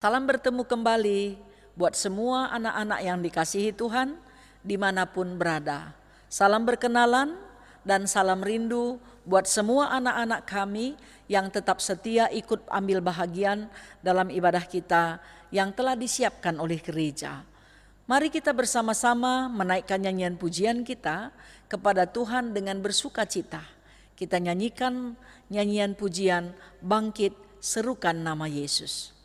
Salam bertemu kembali buat semua anak-anak yang dikasihi Tuhan dimanapun berada. Salam berkenalan dan salam rindu buat semua anak-anak kami yang tetap setia ikut ambil bahagian dalam ibadah kita yang telah disiapkan oleh gereja. Mari kita bersama-sama menaikkan nyanyian pujian kita kepada Tuhan dengan bersukacita. Kita nyanyikan nyanyian pujian Bangkit Serukan Nama Yesus.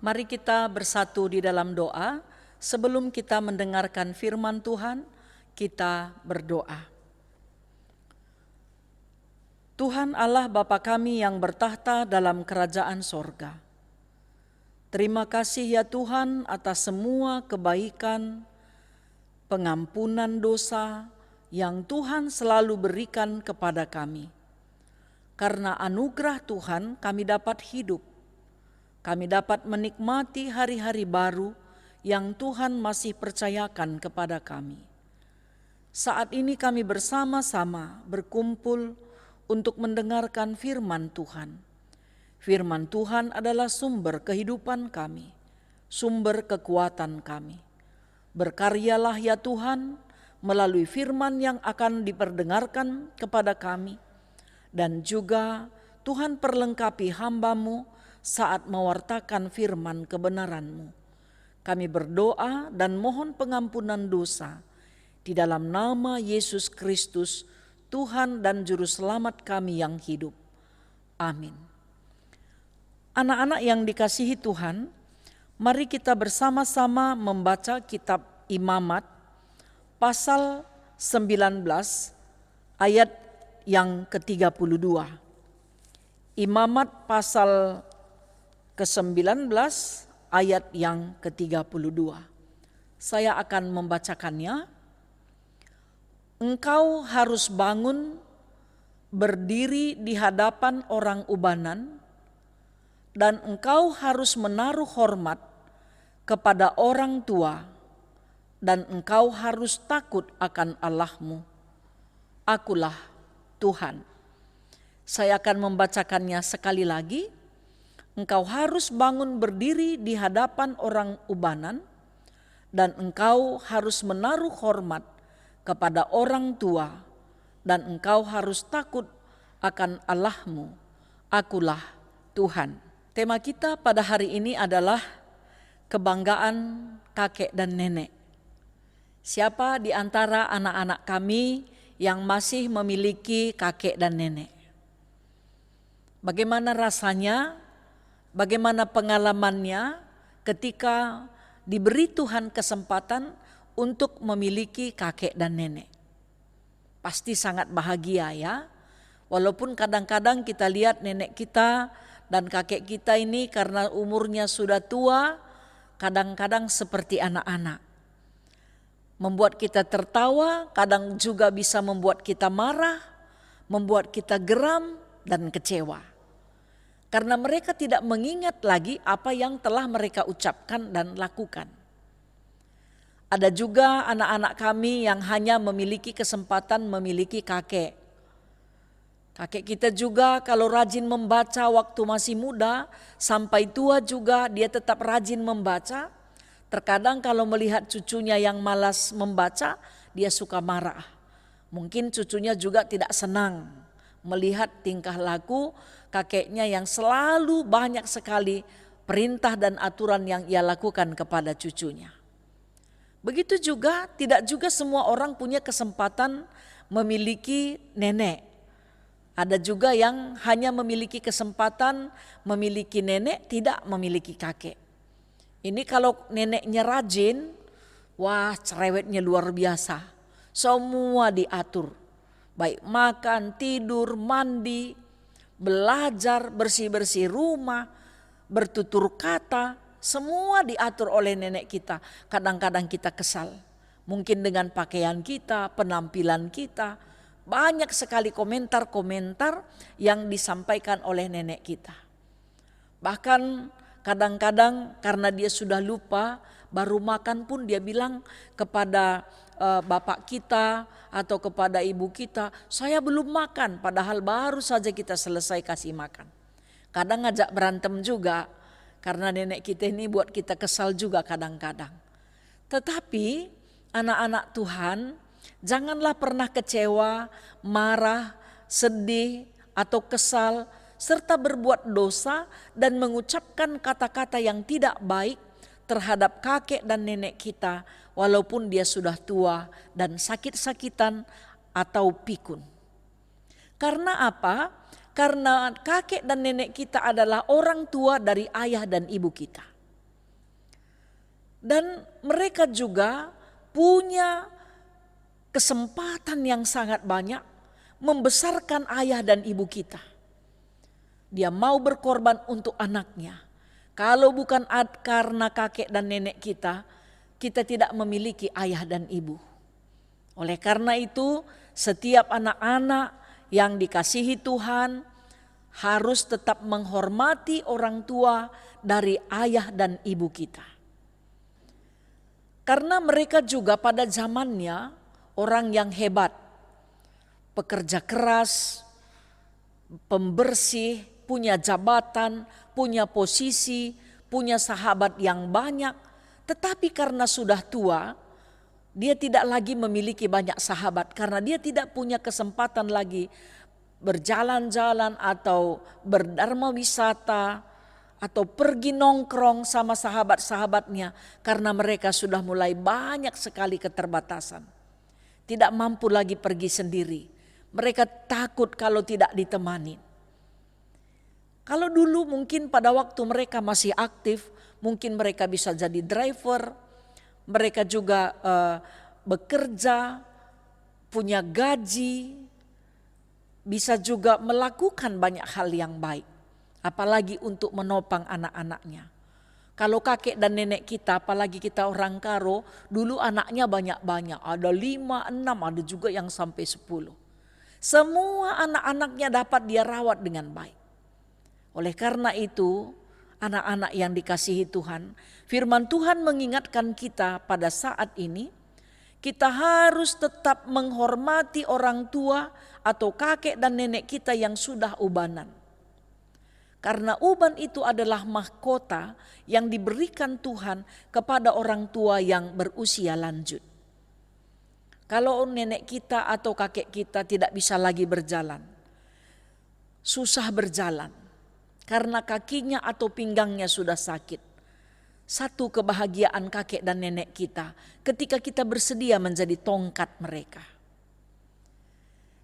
Mari kita bersatu di dalam doa. Sebelum kita mendengarkan firman Tuhan, kita berdoa. Tuhan Allah Bapa kami yang bertahta dalam kerajaan sorga. Terima kasih ya Tuhan atas semua kebaikan, pengampunan dosa yang Tuhan selalu berikan kepada kami. Karena anugerah Tuhan kami dapat hidup. Kami dapat menikmati hari-hari baru yang Tuhan masih percayakan kepada kami. Saat ini kami bersama-sama berkumpul untuk mendengarkan firman Tuhan. Firman Tuhan adalah sumber kehidupan kami, sumber kekuatan kami. Berkaryalah ya Tuhan melalui firman yang akan diperdengarkan kepada kami. Dan juga Tuhan perlengkapi hamba-Mu saat mewartakan firman kebenaran-Mu. Kami berdoa dan mohon pengampunan dosa di dalam nama Yesus Kristus, Tuhan dan Juru Selamat kami yang hidup. Amin. Anak-anak yang dikasihi Tuhan, mari kita bersama-sama membaca kitab Imamat pasal 19 ayat yang ke-32. Imamat pasal ke-19 ayat yang ke-32. Saya akan membacakannya. Engkau harus bangun berdiri di hadapan orang ubanan, dan engkau harus menaruh hormat kepada orang tua, dan engkau harus takut akan Allahmu. Akulah Tuhan. Saya akan membacakannya sekali lagi. Engkau harus bangun berdiri di hadapan orang ubanan, dan engkau harus menaruh hormat kepada orang tua, dan engkau harus takut akan Allahmu. Akulah Tuhan. Tema kita pada hari ini adalah kebanggaan kakek dan nenek. Siapa di antara anak-anak kami yang masih memiliki kakek dan nenek? Bagaimana rasanya? Bagaimana pengalamannya ketika diberi Tuhan kesempatan untuk memiliki kakek dan nenek? Pasti sangat bahagia ya. Walaupun kadang-kadang kita lihat nenek kita dan kakek kita ini karena umurnya sudah tua, kadang-kadang seperti anak-anak. Membuat kita tertawa, kadang juga bisa membuat kita marah, membuat kita geram dan kecewa. karena mereka tidak mengingat lagi apa yang telah mereka ucapkan dan lakukan. Ada juga anak-anak kami yang hanya memiliki kesempatan memiliki kakek. Kakek kita juga kalau rajin membaca waktu masih muda, sampai tua juga dia tetap rajin membaca. Terkadang kalau melihat cucunya yang malas membaca, dia suka marah. Mungkin cucunya juga tidak senang melihat tingkah laku kakeknya yang selalu banyak sekali perintah dan aturan yang ia lakukan kepada cucunya. Begitu juga, tidak juga semua orang punya kesempatan memiliki nenek. Ada juga yang hanya memiliki kesempatan memiliki nenek, tidak memiliki kakek. Ini kalau neneknya rajin, wah cerewetnya luar biasa. Semua diatur, baik makan, tidur, mandi, belajar, bersih-bersih rumah, bertutur kata, semua diatur oleh nenek kita. Kadang-kadang kita kesal, mungkin dengan pakaian kita, penampilan kita. Banyak sekali komentar-komentar yang disampaikan oleh nenek kita. Bahkan kadang-kadang karena dia sudah lupa, baru makan pun dia bilang kepada bapak kita atau kepada ibu kita, saya belum makan, padahal baru saja kita selesai kasih makan. Kadang ngajak berantem juga, karena nenek kita ini buat kita kesal juga kadang-kadang. Tetapi anak-anak Tuhan, janganlah pernah kecewa, marah, sedih, atau kesal, serta berbuat dosa dan mengucapkan kata-kata yang tidak baik terhadap kakek dan nenek kita, walaupun dia sudah tua dan sakit-sakitan atau pikun. Karena apa? Karena kakek dan nenek kita adalah orang tua dari ayah dan ibu kita. Dan mereka juga punya kesempatan yang sangat banyak membesarkan ayah dan ibu kita. Dia mau berkorban untuk anaknya. Kalau bukan karena kakek dan nenek kita, kita tidak memiliki ayah dan ibu. Oleh karena itu, setiap anak-anak yang dikasihi Tuhan harus tetap menghormati orang tua dari ayah dan ibu kita. Karena mereka juga pada zamannya orang yang hebat, pekerja keras, pembersih, punya jabatan, punya posisi, punya sahabat yang banyak. Tetapi karena sudah tua, dia tidak lagi memiliki banyak sahabat karena dia tidak punya kesempatan lagi berjalan-jalan atau berdharma wisata atau pergi nongkrong sama sahabat-sahabatnya karena mereka sudah mulai banyak sekali keterbatasan. Tidak mampu lagi pergi sendiri. Mereka takut kalau tidak ditemani. Kalau dulu mungkin pada waktu mereka masih aktif, mungkin mereka bisa jadi driver, mereka juga bekerja, punya gaji, bisa juga melakukan banyak hal yang baik, apalagi untuk menopang anak-anaknya. Kalau kakek dan nenek kita, apalagi kita orang Karo, dulu anaknya banyak-banyak, ada 5, 6, ada juga yang sampai 10. Semua anak-anaknya dapat dia rawat dengan baik. Oleh karena itu, anak-anak yang dikasihi Tuhan, firman Tuhan mengingatkan kita pada saat ini, kita harus tetap menghormati orang tua atau kakek dan nenek kita yang sudah ubanan. Karena uban itu adalah mahkota yang diberikan Tuhan kepada orang tua yang berusia lanjut. Kalau nenek kita atau kakek kita tidak bisa lagi berjalan, susah berjalan, karena kakinya atau pinggangnya sudah sakit. Satu kebahagiaan kakek dan nenek kita ketika kita bersedia menjadi tongkat mereka.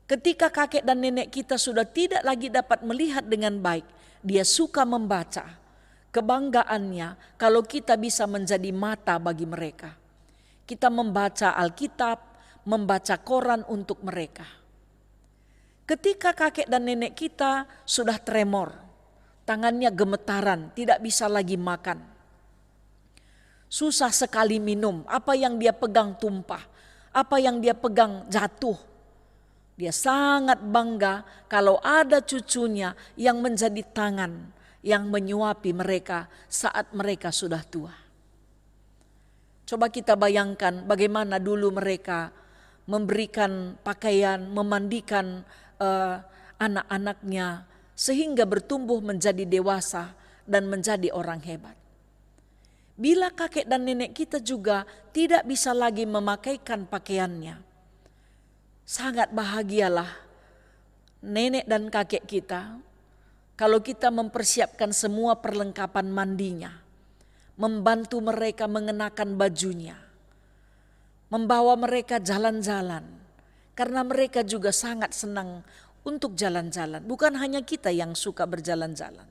Ketika kakek dan nenek kita sudah tidak lagi dapat melihat dengan baik, dia suka membaca. Kebanggaannya kalau kita bisa menjadi mata bagi mereka. Kita membaca Alkitab, membaca koran untuk mereka. Ketika kakek dan nenek kita sudah tremor, tangannya gemetaran, tidak bisa lagi makan. Susah sekali minum, apa yang dia pegang tumpah, apa yang dia pegang jatuh. Dia sangat bangga kalau ada cucunya yang menjadi tangan yang menyuapi mereka saat mereka sudah tua. Coba kita bayangkan bagaimana dulu mereka memberikan pakaian, memandikan anak-anaknya sehingga bertumbuh menjadi dewasa dan menjadi orang hebat. Bila kakek dan nenek kita juga tidak bisa lagi memakaikan pakaiannya, sangat bahagialah nenek dan kakek kita kalau kita mempersiapkan semua perlengkapan mandinya, membantu mereka mengenakan bajunya, membawa mereka jalan-jalan, karena mereka juga sangat senang untuk jalan-jalan. Bukan hanya kita yang suka berjalan-jalan,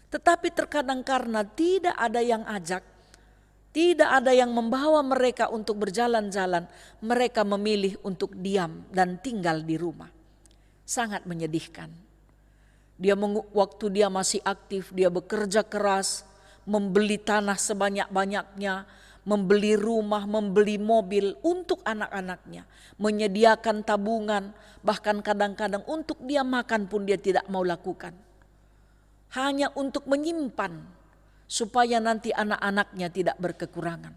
tetapi terkadang karena tidak ada yang ajak, tidak ada yang membawa mereka untuk berjalan-jalan, mereka memilih untuk diam dan tinggal di rumah. Sangat menyedihkan. Waktu dia masih aktif, dia bekerja keras, membeli tanah sebanyak-banyaknya, membeli rumah, membeli mobil untuk anak-anaknya, menyediakan tabungan, bahkan kadang-kadang untuk dia makan pun dia tidak mau lakukan. Hanya untuk menyimpan supaya nanti anak-anaknya tidak berkekurangan.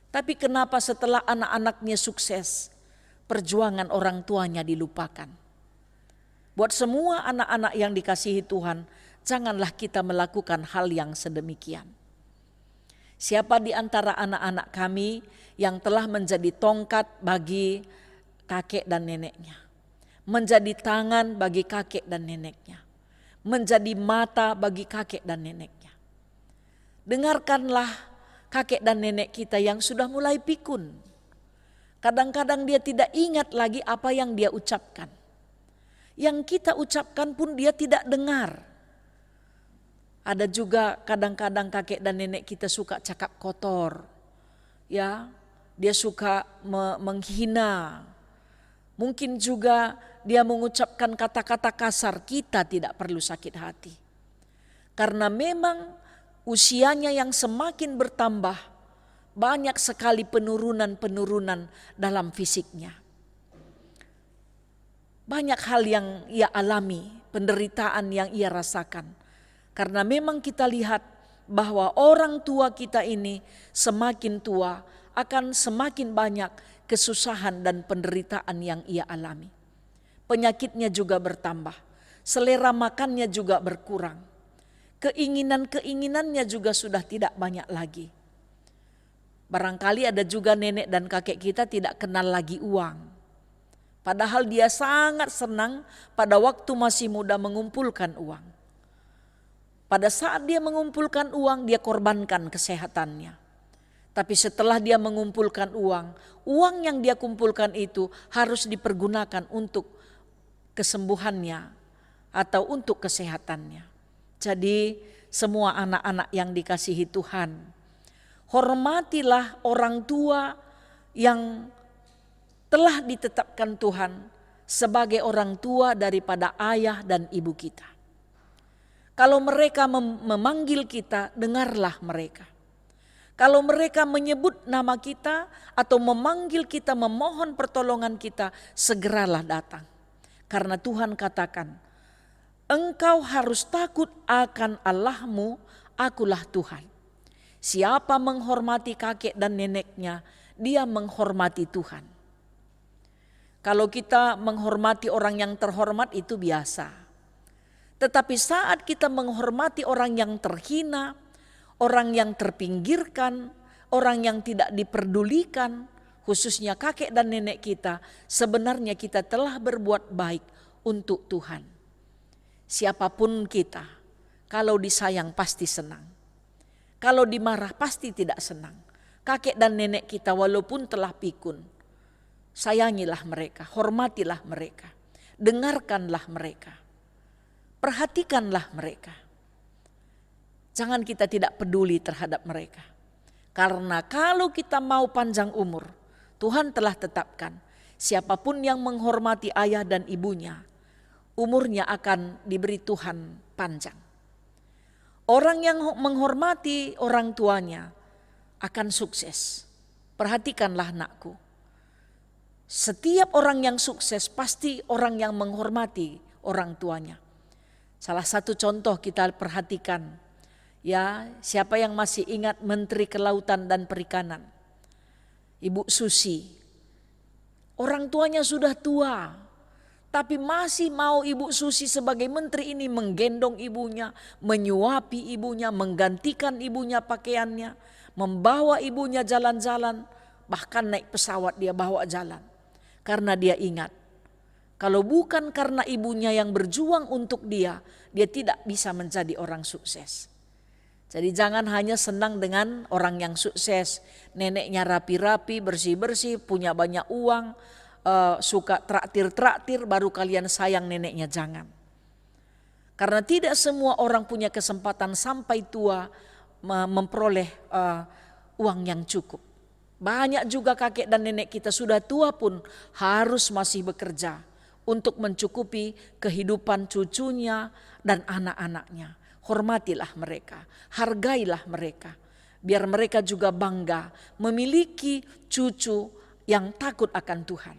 Tapi kenapa setelah anak-anaknya sukses, perjuangan orang tuanya dilupakan? Buat semua anak-anak yang dikasihi Tuhan, janganlah kita melakukan hal yang sedemikian. Siapa di antara anak-anak kami yang telah menjadi tongkat bagi kakek dan neneknya, menjadi tangan bagi kakek dan neneknya, menjadi mata bagi kakek dan neneknya? Dengarkanlah kakek dan nenek kita yang sudah mulai pikun. Kadang-kadang dia tidak ingat lagi apa yang dia ucapkan. Yang kita ucapkan pun dia tidak dengar. Ada juga kadang-kadang kakek dan nenek kita suka cakap kotor. Ya, dia suka menghina. Mungkin juga dia mengucapkan kata-kata kasar, kita tidak perlu sakit hati. Karena memang usianya yang semakin bertambah, banyak sekali penurunan-penurunan dalam fisiknya. Banyak hal yang ia alami, penderitaan yang ia rasakan. Karena memang kita lihat bahwa orang tua kita ini semakin tua akan semakin banyak kesusahan dan penderitaan yang ia alami. Penyakitnya juga bertambah, selera makannya juga berkurang. Keinginan-keinginannya juga sudah tidak banyak lagi. Barangkali ada juga nenek dan kakek kita tidak kenal lagi uang. Padahal dia sangat senang pada waktu masih muda mengumpulkan uang. Pada saat dia mengumpulkan uang, dia korbankan kesehatannya. Tapi setelah dia mengumpulkan uang, uang yang dia kumpulkan itu harus dipergunakan untuk kesembuhannya atau untuk kesehatannya. Jadi semua anak-anak yang dikasihi Tuhan, hormatilah orang tua yang telah ditetapkan Tuhan sebagai orang tua daripada ayah dan ibu kita. Kalau mereka memanggil kita, dengarlah mereka. Kalau mereka menyebut nama kita atau memanggil kita, memohon pertolongan kita, segeralah datang. Karena Tuhan katakan, engkau harus takut akan Allahmu, akulah Tuhan. Siapa menghormati kakek dan neneknya, dia menghormati Tuhan. Kalau kita menghormati orang yang terhormat itu biasa. Tetapi saat kita menghormati orang yang terhina, orang yang terpinggirkan, orang yang tidak diperdulikan, khususnya kakek dan nenek kita, sebenarnya kita telah berbuat baik untuk Tuhan. Siapapun kita, kalau disayang pasti senang. Kalau dimarah pasti tidak senang. Kakek dan nenek kita walaupun telah pikun, sayangilah mereka, hormatilah mereka, dengarkanlah mereka, perhatikanlah mereka. Jangan kita tidak peduli terhadap mereka. Karena kalau kita mau panjang umur, Tuhan telah tetapkan siapapun yang menghormati ayah dan ibunya, umurnya akan diberi Tuhan panjang. Orang yang menghormati orang tuanya akan sukses. Perhatikanlah anakku. Setiap orang yang sukses pasti orang yang menghormati orang tuanya. Salah satu contoh kita perhatikan, ya, siapa yang masih ingat Menteri Kelautan dan Perikanan, Ibu Susi. Orang tuanya sudah tua, tapi masih mau Ibu Susi sebagai menteri ini menggendong ibunya, menyuapi ibunya, menggantikan ibunya pakaiannya, membawa ibunya jalan-jalan, bahkan naik pesawat dia bawa jalan. Karena dia ingat, kalau bukan karena ibunya yang berjuang untuk dia tidak bisa menjadi orang sukses. Jadi jangan hanya senang dengan orang yang sukses, neneknya rapi-rapi, bersih-bersih, punya banyak uang, suka traktir-traktir, baru kalian sayang neneknya. Jangan. Karena tidak semua orang punya kesempatan sampai tua memperoleh uang yang cukup. Banyak juga kakek dan nenek kita sudah tua pun harus masih bekerja untuk mencukupi kehidupan cucunya dan anak-anaknya. Hormatilah mereka, hargailah mereka, biar mereka juga bangga memiliki cucu yang takut akan Tuhan.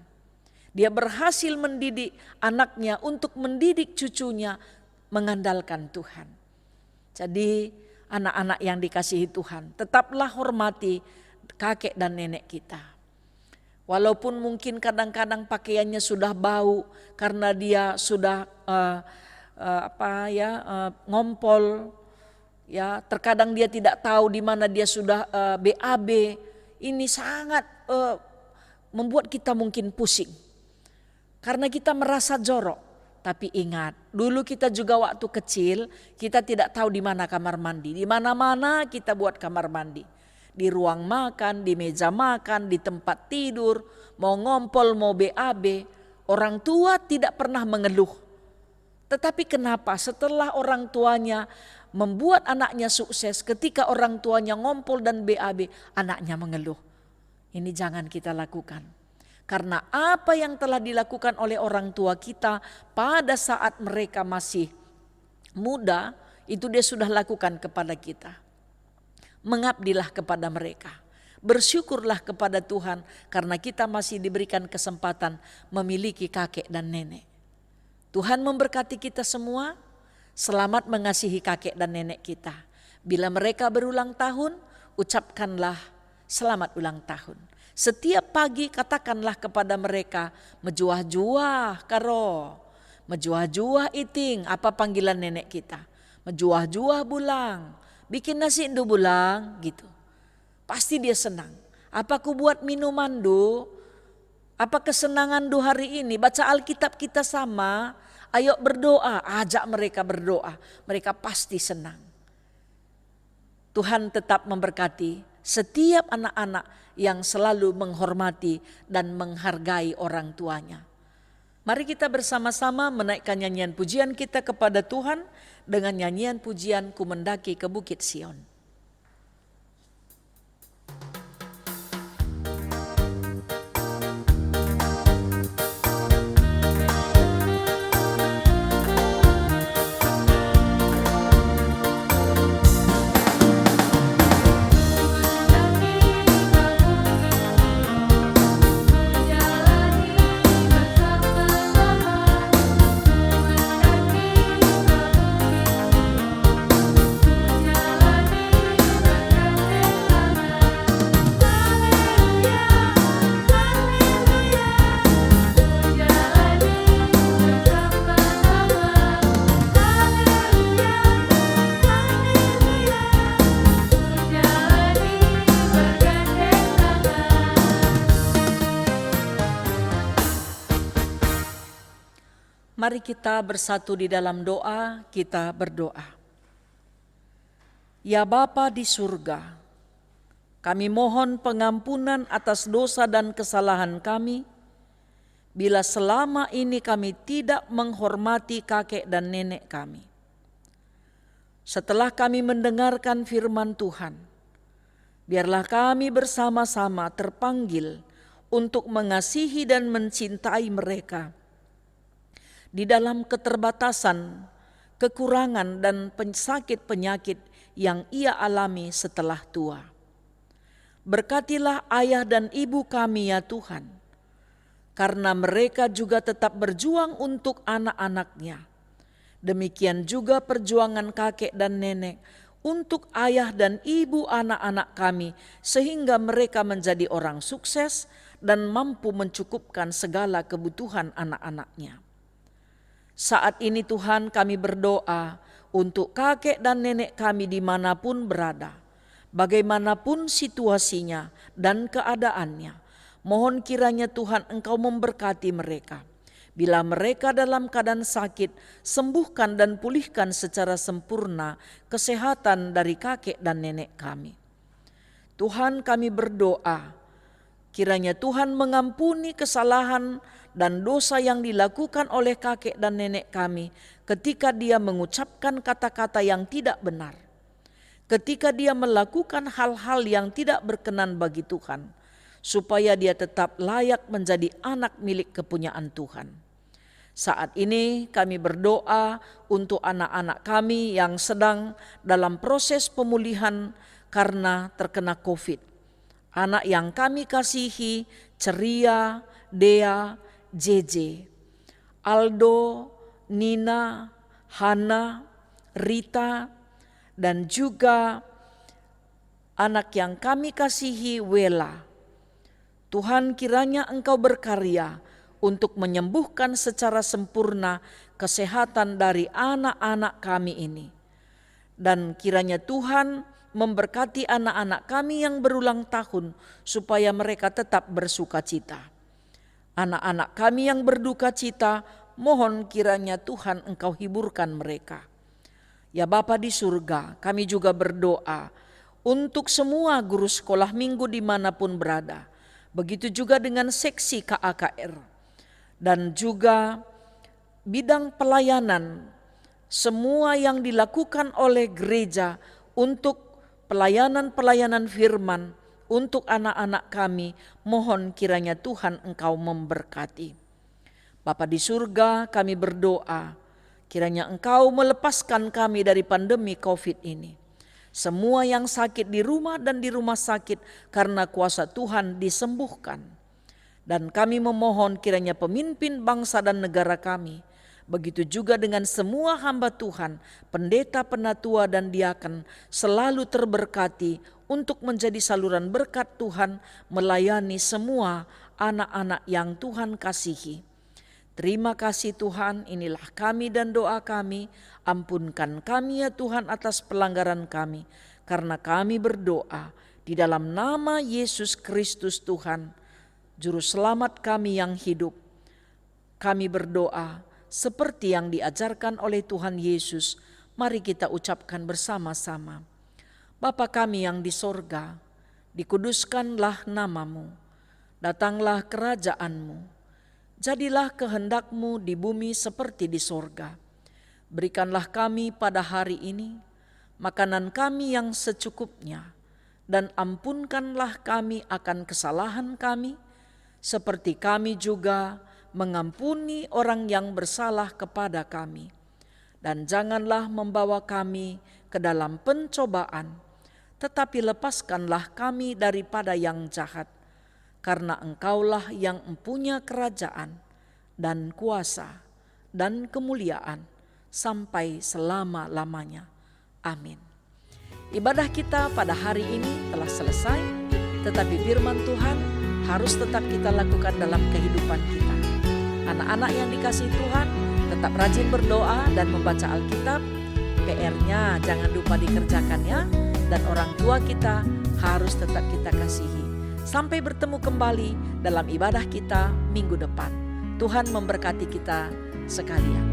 Dia berhasil mendidik anaknya untuk mendidik cucunya mengandalkan Tuhan. Jadi anak-anak yang dikasihi Tuhan, tetaplah hormati kakek dan nenek kita. Walaupun mungkin kadang-kadang pakaiannya sudah bau karena dia sudah ngompol, ya, terkadang dia tidak tahu di mana dia sudah BAB. Ini sangat membuat kita mungkin pusing karena kita merasa jorok. Tapi ingat, dulu kita juga waktu kecil kita tidak tahu di mana kamar mandi. Di mana-mana kita buat kamar mandi. Di ruang makan, di meja makan, di tempat tidur, mau ngompol, mau BAB. Orang tua tidak pernah mengeluh. Tetapi kenapa setelah orang tuanya membuat anaknya sukses, ketika orang tuanya ngompol dan BAB, anaknya mengeluh? Ini jangan kita lakukan. Karena apa yang telah dilakukan oleh orang tua kita pada saat mereka masih muda, itu dia sudah lakukan kepada kita. Mengabdilah kepada mereka. Bersyukurlah kepada Tuhan karena kita masih diberikan kesempatan memiliki kakek dan nenek. Tuhan memberkati kita semua. Selamat mengasihi kakek dan nenek kita. Bila mereka berulang tahun, ucapkanlah selamat ulang tahun. Setiap pagi katakanlah kepada mereka, mejuah-juah karo, mejuah-juah iting, apa panggilan nenek kita, mejuah-juah bulang, bikin nasi indu bulang, gitu. Pasti dia senang. Apa ku buat minuman du? Apa kesenangan du hari ini? Baca Alkitab kita sama, ayo berdoa, ajak mereka berdoa, mereka pasti senang. Tuhan tetap memberkati setiap anak-anak yang selalu menghormati dan menghargai orang tuanya. Mari kita bersama-sama menaikkan nyanyian pujian kita kepada Tuhan dengan nyanyian pujian Ku Mendaki ke Bukit Sion. Mari kita bersatu di dalam doa, kita berdoa. Ya Bapa di surga, kami mohon pengampunan atas dosa dan kesalahan kami, bila selama ini kami tidak menghormati kakek dan nenek kami. Setelah kami mendengarkan firman Tuhan, biarlah kami bersama-sama terpanggil untuk mengasihi dan mencintai mereka di dalam keterbatasan, kekurangan dan sakit-penyakit yang ia alami setelah tua. Berkatilah ayah dan ibu kami ya Tuhan, karena mereka juga tetap berjuang untuk anak-anaknya, Demikian juga perjuangan kakek dan nenek untuk ayah dan ibu anak-anak kami, sehingga mereka menjadi orang sukses dan mampu mencukupkan segala kebutuhan anak-anaknya. Saat ini Tuhan, kami berdoa untuk kakek dan nenek kami dimanapun berada, bagaimanapun situasinya dan keadaannya. Mohon kiranya Tuhan Engkau memberkati mereka. Bila mereka dalam keadaan sakit, sembuhkan dan pulihkan secara sempurna kesehatan dari kakek dan nenek kami. Tuhan, kami berdoa, kiranya Tuhan mengampuni kesalahan dan dosa yang dilakukan oleh kakek dan nenek kami ketika dia mengucapkan kata-kata yang tidak benar, ketika dia melakukan hal-hal yang tidak berkenan bagi Tuhan, supaya dia tetap layak menjadi anak milik kepunyaan Tuhan. Saat ini kami berdoa untuk anak-anak kami yang sedang dalam proses pemulihan karena terkena COVID. Anak yang kami kasihi, Ceria, Dea, JJ, Aldo, Nina, Hana, Rita, dan juga anak yang kami kasihi, Wela. Tuhan, kiranya Engkau berkarya untuk menyembuhkan secara sempurna kesehatan dari anak-anak kami ini. Dan kiranya Tuhan memberkati anak-anak kami yang berulang tahun supaya mereka tetap bersuka cita. Anak-anak kami yang berduka cita, mohon kiranya Tuhan Engkau hiburkan mereka. Ya Bapa di surga, kami juga berdoa untuk semua guru sekolah minggu dimanapun berada. Begitu juga dengan seksi KAKR. Dan juga bidang pelayanan, semua yang dilakukan oleh gereja untuk pelayanan-pelayanan firman untuk anak-anak kami, mohon kiranya Tuhan Engkau memberkati. Bapa di surga, kami berdoa, kiranya Engkau melepaskan kami dari pandemi COVID ini. Semua yang sakit di rumah dan di rumah sakit karena kuasa Tuhan disembuhkan. Dan kami memohon kiranya pemimpin bangsa dan negara kami, begitu juga dengan semua hamba Tuhan, pendeta, penatua, dan diaken, selalu terberkati untuk menjadi saluran berkat Tuhan melayani semua anak-anak yang Tuhan kasihi. Terima kasih Tuhan, inilah kami dan doa kami. Ampunkan kami ya Tuhan atas pelanggaran kami, karena kami berdoa di dalam nama Yesus Kristus Tuhan, Juru Selamat kami yang hidup. Kami berdoa seperti yang diajarkan oleh Tuhan Yesus. Mari kita ucapkan bersama-sama. Bapa kami yang di sorga, dikuduskanlah namamu. Datanglah kerajaanmu. Jadilah kehendak-Mu di bumi seperti di sorga. Berikanlah kami pada hari ini makanan kami yang secukupnya, dan ampunkanlah kami akan kesalahan kami, seperti kami juga mengampuni orang yang bersalah kepada kami. Dan janganlah membawa kami ke dalam pencobaan, tetapi lepaskanlah kami daripada yang jahat. Karena Engkaulah yang mempunyai kerajaan dan kuasa dan kemuliaan sampai selama-lamanya. Amin. Ibadah kita pada hari ini telah selesai, tetapi firman Tuhan harus tetap kita lakukan dalam kehidupan kita. Anak-anak yang dikasihi Tuhan, tetap rajin berdoa dan membaca Alkitab. PR-nya jangan lupa dikerjakan ya. Dan orang tua kita harus tetap kita kasihi. Sampai bertemu kembali dalam ibadah kita minggu depan. Tuhan memberkati kita sekalian.